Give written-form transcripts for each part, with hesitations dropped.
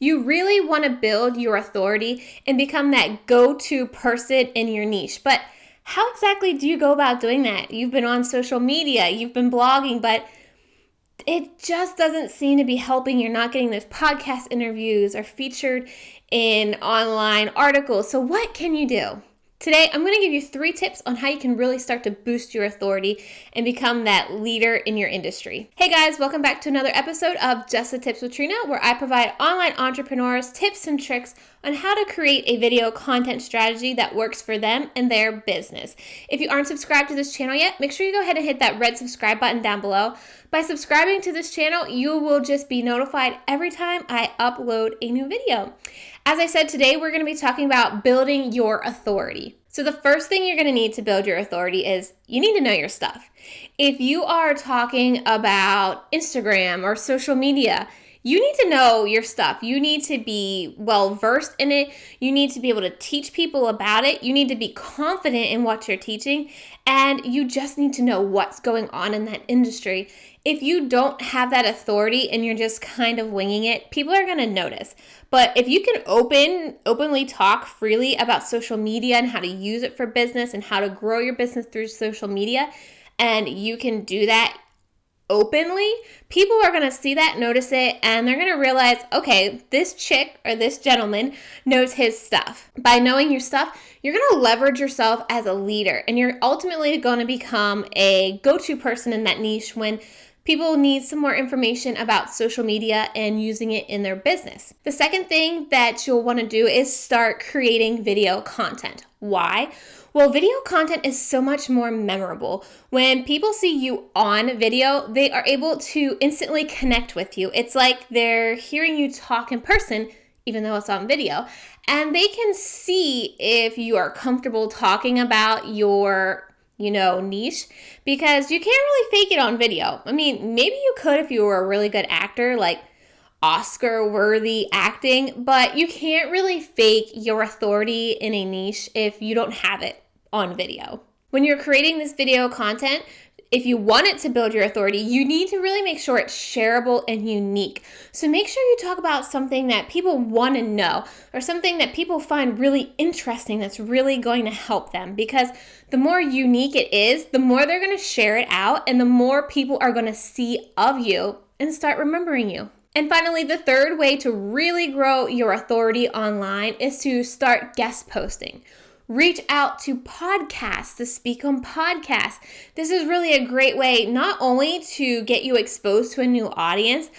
You really want to build your authority and become that go-to person in your niche. But how exactly do you go about doing that? You've been on social media, you've been blogging, but it just doesn't seem to be helping. You're not getting those podcast interviews or featured in online articles. So what can you do? Today, I'm going to give you 3 tips on how you can really start to boost your authority and become that leader in your industry. Hey guys, welcome back to another episode of Just the Tips with Trena, where I provide online entrepreneurs tips and tricks on how to create a video content strategy that works for them and their business. If you aren't subscribed to this channel yet, make sure you go ahead and hit that red subscribe button down below. By subscribing to this channel, you will just be notified every time I upload a new video. As I said, today we're going to be talking about building your authority. So the first thing you're going to need to build your authority is you need to know your stuff. If you are talking about Instagram or social media, you need to know your stuff. You need to be well versed in it. You need to be able to teach people about it. You need to be confident in what you're teaching. And you just need to know what's going on in that industry. If you don't have that authority and you're just kind of winging it, people are going to notice. But if you can openly talk freely about social media and how to use it for business and how to grow your business through social media, and you can do that openly, people are going to see that, notice it, and they're going to realize, okay, this chick or this gentleman knows his stuff. By knowing your stuff, you're going to leverage yourself as a leader, and you're ultimately going to become a go-to person in that niche when people need some more information about social media and using it in their business. The second thing that you'll want to do is start creating video content. Why? Well, video content is so much more memorable. When people see you on video, they are able to instantly connect with you. It's like they're hearing you talk in person, even though it's on video, and they can see if you are comfortable talking about your niche, because you can't really fake it on video. I mean, maybe you could if you were a really good actor, like Oscar-worthy acting, but you can't really fake your authority in a niche if you don't have it on video. When you're creating this video content, if you want it to build your authority, you need to really make sure it's shareable and unique. So make sure you talk about something that people want to know or something that people find really interesting that's really going to help them, because the more unique it is, the more they're going to share it out and the more people are going to see of you and start remembering you. And finally, the third way to really grow your authority online is to start guest posting. Reach out to podcasts to speak on podcasts. This is really a great way not only to get you exposed to a new audience,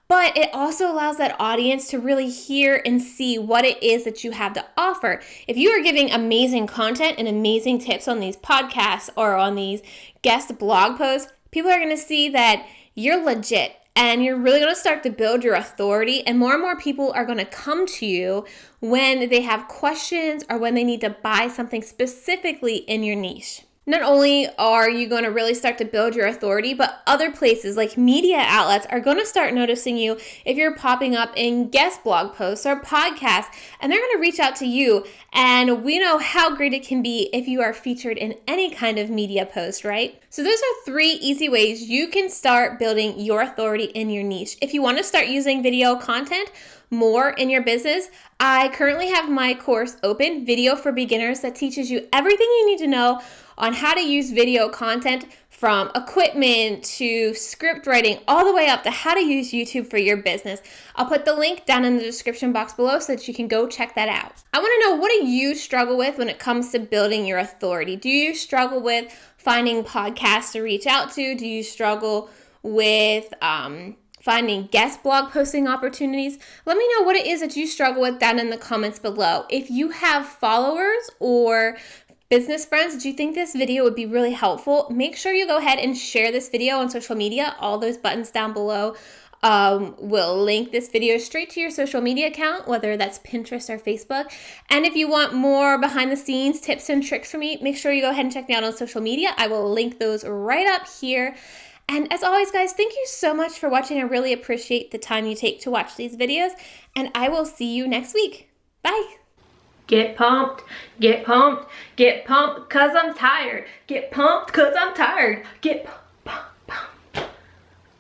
but it also allows that audience to really hear and see what it is that you have to offer. If you are giving amazing content and amazing tips on these podcasts or on these guest blog posts, people are going to see that you're legit. And you're really going to start to build your authority, and more people are going to come to you when they have questions or when they need to buy something specifically in your niche. Not only are you going to really start to build your authority, but other places like media outlets are going to start noticing you if you're popping up in guest blog posts or podcasts, and they're going to reach out to you. And we know how great it can be if you are featured in any kind of media post, right? So those are 3 easy ways you can start building your authority in your niche. If you want to start using video content more in your business, I currently have my course open, Video for Beginners, that teaches you everything you need to know on how to use video content, from equipment to script writing, all the way up to how to use YouTube for your business. I'll put the link down in the description box below so that you can go check that out. I want to know, what do you struggle with when it comes to building your authority? Do you struggle with finding podcasts to reach out to? Do you struggle with finding guest blog posting opportunities? Let me know what it is that you struggle with down in the comments below. If you have followers or business friends that you think this video would be really helpful, make sure you go ahead and share this video on social media. All those buttons down below will link this video straight to your social media account, whether that's Pinterest or Facebook. And if you want more behind the scenes tips and tricks from me, make sure you go ahead and check me out on social media. I will link those right up here. And as always, guys, thank you so much for watching. I really appreciate the time you take to watch these videos, and I will see you next week. Bye. Get pumped, get pumped, get pumped, 'cause I'm tired. Get pumped, 'cause I'm tired. Get pumped.